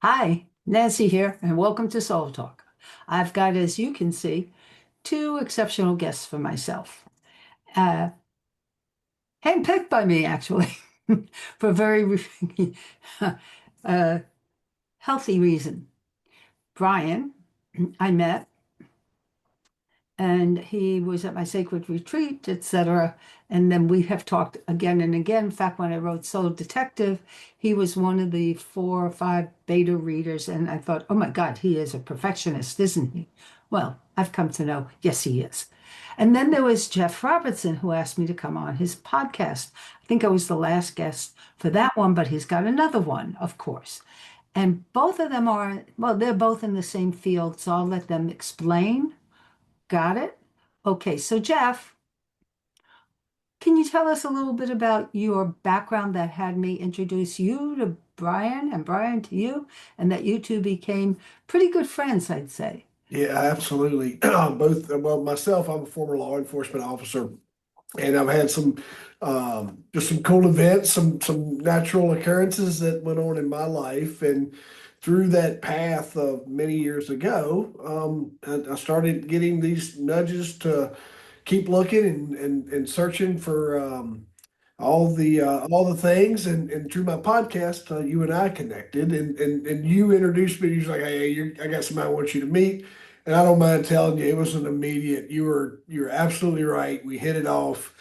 Hi, Nancy here, and welcome to Soul Talk. I've got, as you can see, two exceptional guests for myself. Uh, Handpicked by me, actually, for a very uh, healthy reason. Brian, I met, and he was at my sacred retreat, etc. And then we have talked again and again. In fact, when I wrote Soul Detective, he was one of the 4 or 5 beta readers, and I thought, oh my God, he is a perfectionist, isn't he? Well, I've come to know, yes, he is. And then there was Jeff Robertson, who asked me to come on his podcast. I think I was the last guest for that one, but he's got another one, of course. And both of them are, well, they're both in the same field, so I'll let them explain. Got it? Okay, so Jeff, can you tell us a little bit about your background that had me introduce you to Brian and Brian to you, and that you two became pretty good friends, I'd say. Yeah, absolutely. Both, well, myself, I'm a former law enforcement officer, and I've had just some cool events, some natural occurrences that went on in my life, and through that path of many years ago, I started getting these nudges to keep looking and searching for all the things, and through my podcast, you and I connected, and you introduced me. You was like, "Hey, I got somebody I want you to meet," and I don't mind telling you, it was an immediate. You're absolutely right. We hit it off.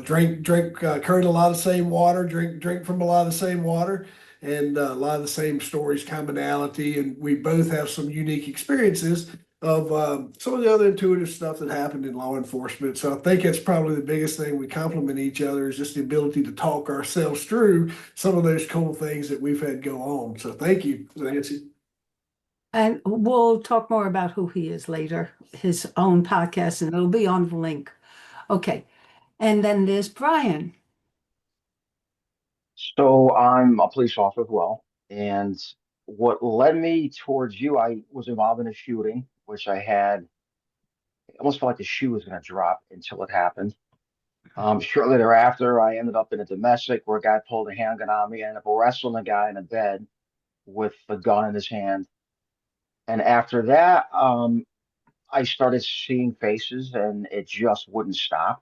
Drink, current a lot of same water. Drink from a lot of the same water, and a lot of the same stories, commonality, and we both have some unique experiences of some of the other intuitive stuff that happened in law enforcement. So I think that's probably the biggest thing. We complement each other is just the ability to talk ourselves through some of those cool things that we've had go on. So thank you, Nancy. And we'll talk more about who he is later, his own podcast, and it'll be on the link. Okay, and then there's Brian. So I'm a police officer as well. And what led me towards you, I was involved in a shooting, which I had almost felt like the shoe was going to drop until it happened. Shortly thereafter, I ended up in a domestic where a guy pulled a handgun on me. I ended up wrestling a guy in a bed with the gun in his hand. And after that, I started seeing faces and it just wouldn't stop.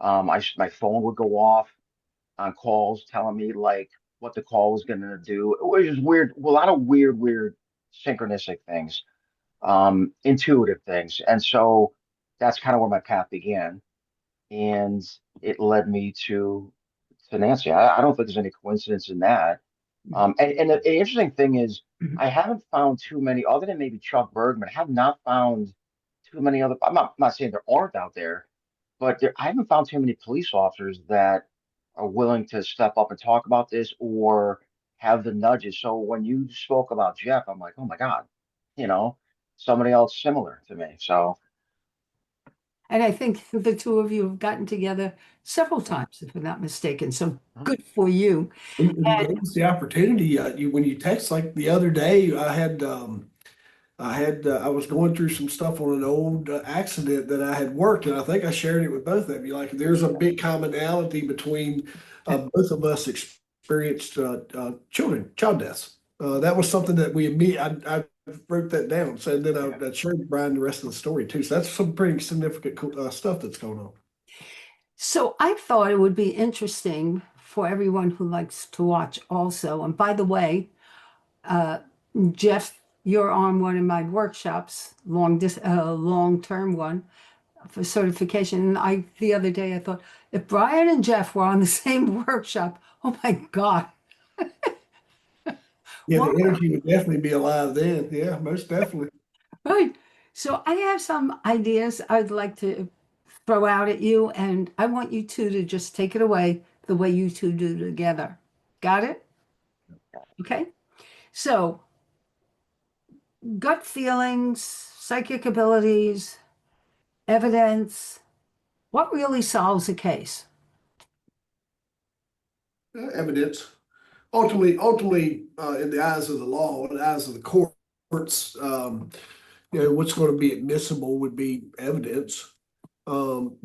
My phone would go off on calls telling me like what the call was going to do. It was just weird, a lot of weird synchronistic things, intuitive things. And so that's kind of where my path began. And it led me to Nancy. I don't think there's any coincidence in that. And the interesting thing is, I haven't found too many, other than maybe Chuck Bergman, I have not found too many other. I'm not saying there aren't out there, but I haven't found too many police officers that are willing to step up and talk about this or have the nudges. So when you spoke about Jeff, I'm like, oh my God, you know, somebody else similar to me. So And I think the two of you have gotten together several times, if I'm not mistaken. So good for you. And And gave us the opportunity. When you text like the other day, I was going through some stuff on an old accident that I had worked, and I think I shared it with both of you. Like, there's a big commonality between both of us experienced child deaths. That was something that I wrote that down. So then I shared Brian the rest of the story too. So that's some pretty significant stuff that's going on. so I thought it would be interesting for everyone who likes to watch also. And by the way, uh, Jeff, you're on one of my workshops, long-term one for certification. And the other day, I thought, if Brian and Jeff were on the same workshop, oh my God, Yeah, the what? energy would definitely be alive then. Yeah, most definitely. Right. So I have some ideas I'd like to throw out at you, and I want you two to just take it away the way you two do together. Got it? Okay. So, gut feelings, psychic abilities, evidence, what really solves a case? Evidence. Ultimately, in the eyes of the law, in the eyes of the courts, what's going to be admissible would be evidence. Um,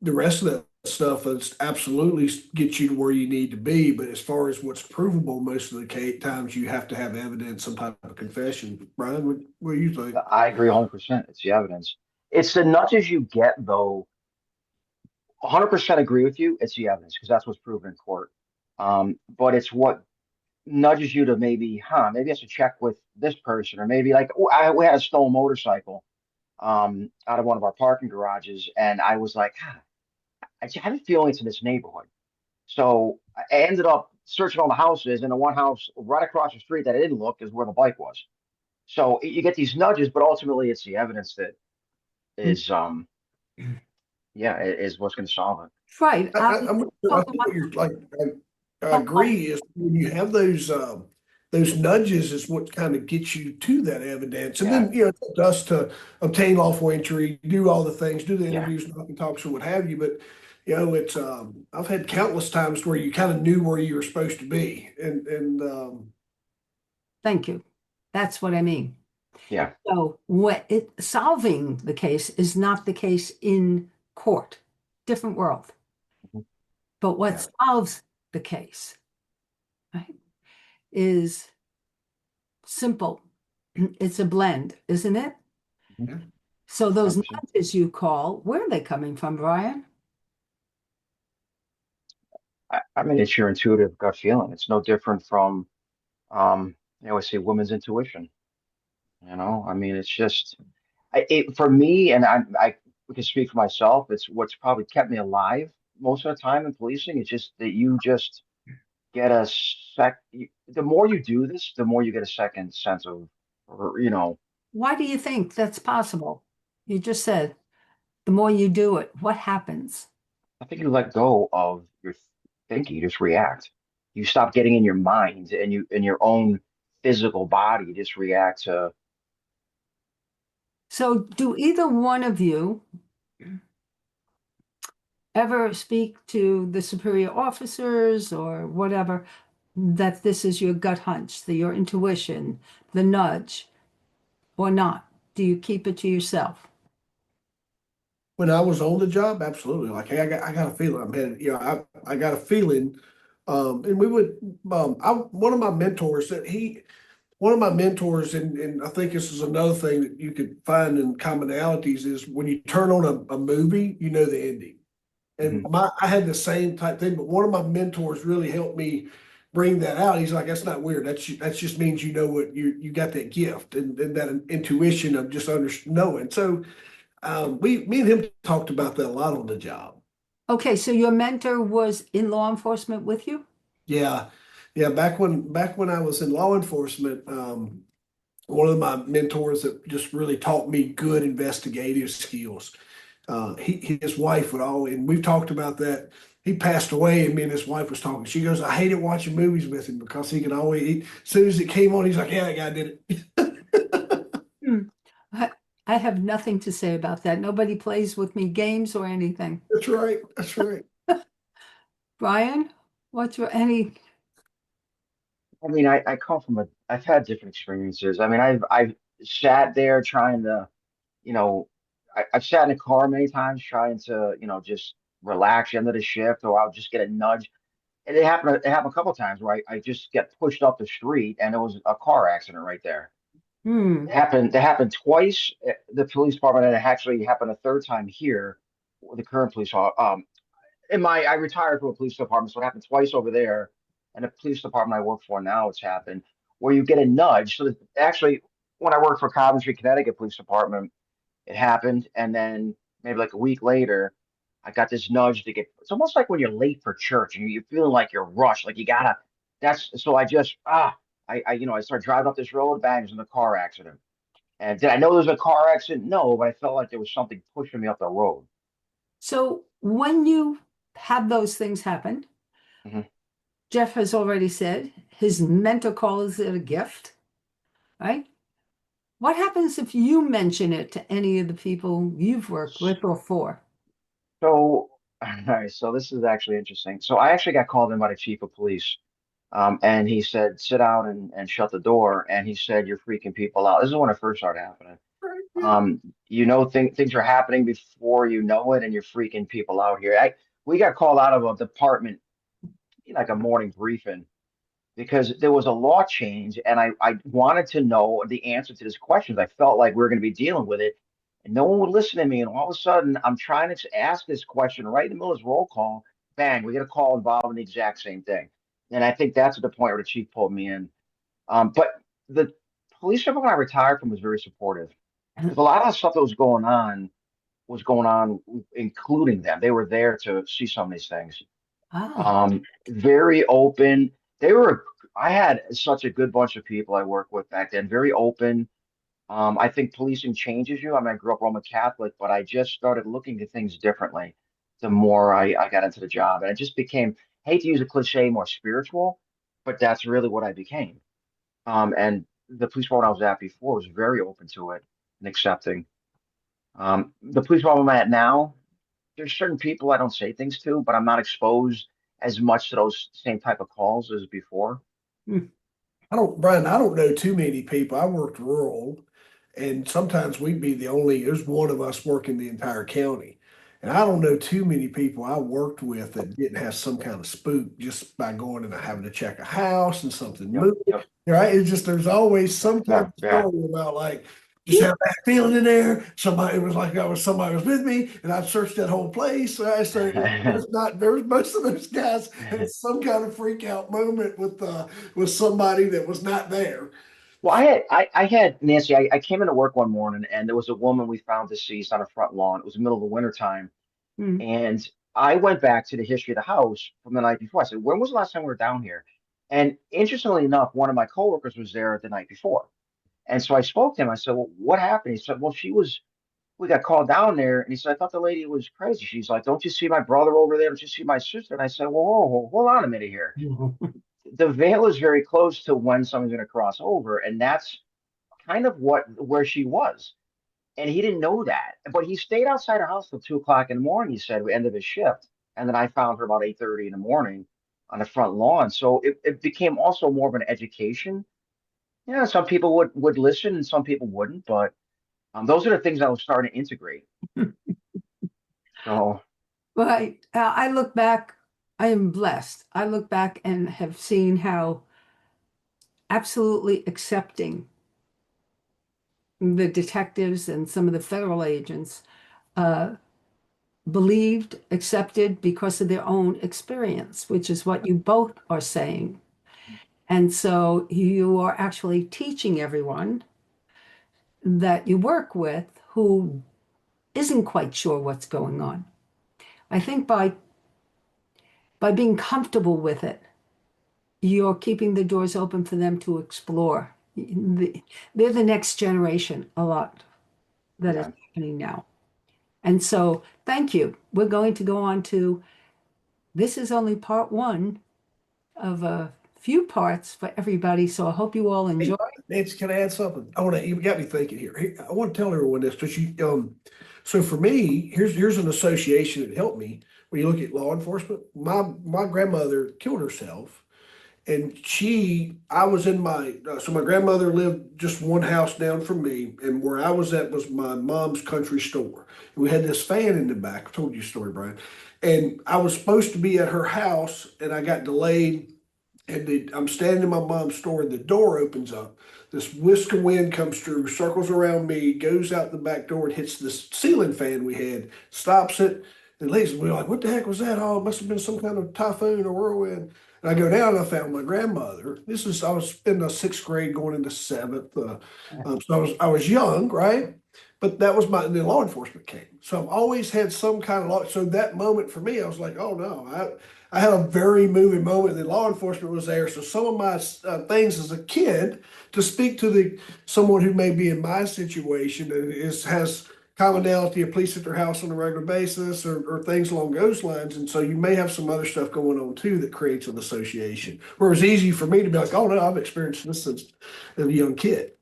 the rest of that stuff that's absolutely gets you to where you need to be. But as far as what's provable, most of the times you have to have evidence, some type of confession. Brian, what do you think? I agree 100%. It's the evidence. It's the nudges you get, though. 100% agree with you. It's the evidence because that's what's proven in court. But it's what nudges you to maybe, maybe I should check with this person, or maybe like we had a stolen motorcycle out of one of our parking garages, and I was like, I have a feeling it's in this neighborhood. So I ended up searching all the houses, and the one house right across the street that I didn't look is where the bike was. So you get these nudges, but ultimately it's the evidence that is, yeah, is what's going to solve it. Right. I'm I Talk think about, what you're like. I oh, agree. Is when you have those nudges is what kind of gets you to that evidence, and Yeah, then it's up to us to obtain lawful entry, do all the things, do the yeah. interviews, knock and talks, or what have you. But it's I've had countless times where you kind of knew where you were supposed to be, and thank you. That's what I mean. Yeah. So what solving the case is not the case in court, different world. Mhm. But what Yeah. solves the case, right, is simple. It's a blend, isn't it? Mhm. So those 100%. nudges you call, where are they coming from, Brian? I mean, it's your intuitive gut feeling. It's no different from, I always say women's intuition. I mean, it's just, for me, and I can speak for myself. It's what's probably kept me alive most of the time in policing. It's just that you just get a the more you do this, the more you get a second sense of, or. Why do you think that's possible? You just said the more you do it, what happens? I think you let go of your thinking, you just react. You stop getting in your mind and you in your own physical body, you just react to. So do either one of you ever speak to the superior officers or whatever that this is your gut hunch, your intuition, the nudge, or not? Do you keep it to yourself? when I was on the job, absolutely. Like, hey, I got a feeling I'm headed. I got a feeling. And we would. One of my mentors that he one of my mentors, and I think this is another thing that you could find in commonalities is when you turn on a movie, you know the ending. And Mhm. I had the same type thing, but one of my mentors really helped me bring that out. He's like, that's not weird. That's just means you know what you got that gift and that intuition of just knowing. So me and him talked about that a lot on the job. Okay, so your mentor was in law enforcement with you? Yeah, yeah. Back when I was in law enforcement, one of my mentors that just really taught me good investigative skills. His wife would always, and we've talked about that. He passed away, and me and his wife was talking. She goes, "I hated watching movies with him because he could always." As soon as it came on, he's like, "Yeah, that guy did it." Hmm. I, I have nothing to say about that. Nobody plays with me games or anything. That's right. That's right. Brian, what's your any? I mean, I come from I've had different experiences. I mean, I've sat there trying to, you know, I've sat in a car many times trying to, just relax the end of the shift, or I'll just get a nudge. And it happened a couple of times where I just get pushed up the street and there was a car accident right there. Hmm. It happened twice at the police department, and it actually happened a third time here with the current I retired from a police department, so it happened twice over there. And the police department I work for now, it's happened where you get a nudge. So that actually, when I worked for Coventry, Connecticut Police Department, it happened, and then maybe like a week later, I got this nudge to get. It's almost like when you're late for church and you're feeling like you're rushed, like you gotta. That's so I just I started driving up this road, bang, I was in a car accident. And did I know there was a car accident? No, but I felt like there was something pushing me up the road. So when you have those things happen, Mhm. Jeff has already said his mentor calls it a gift, right? What happens if you mention it to any of the people you've worked with or for? So, all right, so this is actually interesting. So I actually got called in by the chief of police, and he said, "Sit down and shut the door." And he said, "You're freaking people out." This is when it first started happening. Yeah. Things are happening before you know it, and you're freaking people out here. we got called out of a department, like a morning briefing, because there was a law change and I wanted to know the answer to this question. I felt like we were going to be dealing with it and no one would listen to me. And all of a sudden, I'm trying to ask this question right in the middle of this roll call. Bang, we get a call involving the exact same thing. And I think that's at the point where the chief pulled me in. But the police department I retired from was very supportive because a lot of the stuff that was going on, including them. They were there to see some of these things. Oh, Very open. They were, I had such a good bunch of people I worked with back then, very open. I think policing changes you. I mean, I grew up Roman Catholic, but I just started looking at things differently the more I got into the job. And it just became, hate to use a cliche, more spiritual, but that's really what I became. And the police department I was at before was very open to it and accepting. The police department I'm at now, there's certain people I don't say things to, but I'm not exposed as much to those same type of calls as before. mm, Brian, I don't know too many people. I worked rural, and sometimes we'd be there's one of us working the entire county. And I don't know too many people I worked with that didn't have some kind of spook just by going and having to check a house and something Yep, moved. yep, Right? It's just there's always yeah, some kind yeah, of yeah. story about like just have that feeling in there. Somebody it was like I was somebody was with me, and I searched that whole place. Right? So there's not there's most of those guys had some kind of freak out moment with somebody that was not there. Well, I had Nancy. I came into work one morning and there was a woman we found deceased on a front lawn. It was the middle of the winter time, mm. and I went back to the history of the house from the night before. I said, "When was the last time we were down here?" And interestingly enough, one of my coworkers was there the night before, and so I spoke to him. I said, "Well, what happened?" He said, "Well, she was." We got called down there, and he said, "I thought the lady was crazy." She's like, "Don't you see my brother over there? Don't you see my sister?" And I said, "Well, hold on a minute here. The veil is very close to when someone's going to cross over, and that's kind of where she was." And he didn't know that, but he stayed outside her house till 2 o'clock in the morning. He said, we ended his shift, and then I found her about 8:30 in the morning on the front lawn. So it became also more of an education. Yeah, some people would listen, and some people wouldn't, but those are the things I was starting to integrate. So But I look back, I am blessed. I look back and have seen how absolutely accepting the detectives and some of the federal agents uh, believed, accepted because of their own experience, which is what you both are saying. And so you are actually teaching everyone that you work with who isn't quite sure what's going on. I think by being comfortable with it, you're keeping the doors open for them to explore. They're the next generation, a lot that is yeah. happening now. And so, thank you. We're going to go on to this is only part one of a few parts for everybody. So, I hope you all enjoy. Hey, Nancy, can I add something? I want to. You got me thinking here. I want to tell everyone this because So for me, here's an association that helped me. When you look at law enforcement, my grandmother killed herself, and I was in so my grandmother lived just one house down from me, and where I was at was my mom's country store. And we had this fan in the back. I told you a story, Brian. And I was supposed to be at her house, and I got delayed and I'm standing in my mom's store, and the door opens up. This whisk of wind comes through, circles around me, goes out the back door, and hits this ceiling fan we had, stops it, and leaves. We're like, "What the heck was that? Oh, it must have been some kind of typhoon or whirlwind." And I go down, and I found my grandmother. I was in the sixth grade, going into seventh. So I was young, right? But that was and then law enforcement came. So I've always had some kind of law. So that moment for me, I was like, "Oh no, I had a very moving moment that law enforcement was there." So some of my things as a kid to speak to someone who may be in my situation and has commonality of police at their house on a regular basis or things along those lines. And so you may have some other stuff going on too that creates an association. Whereas easy for me to be like, "Oh no, I've experienced this since a young kid."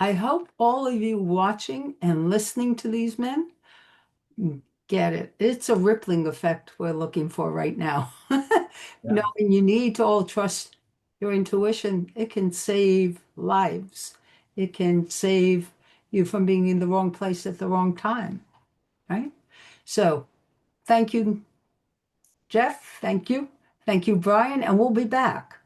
I hope all of you watching and listening to these men get it. It's a rippling effect we're looking for right now. Yeah. Knowing you need to all trust your intuition, it can save lives. It can save you from being in the wrong place at the wrong time, right? So thank you, Jeff. Thank you. Thank you, Brian. And we'll be back.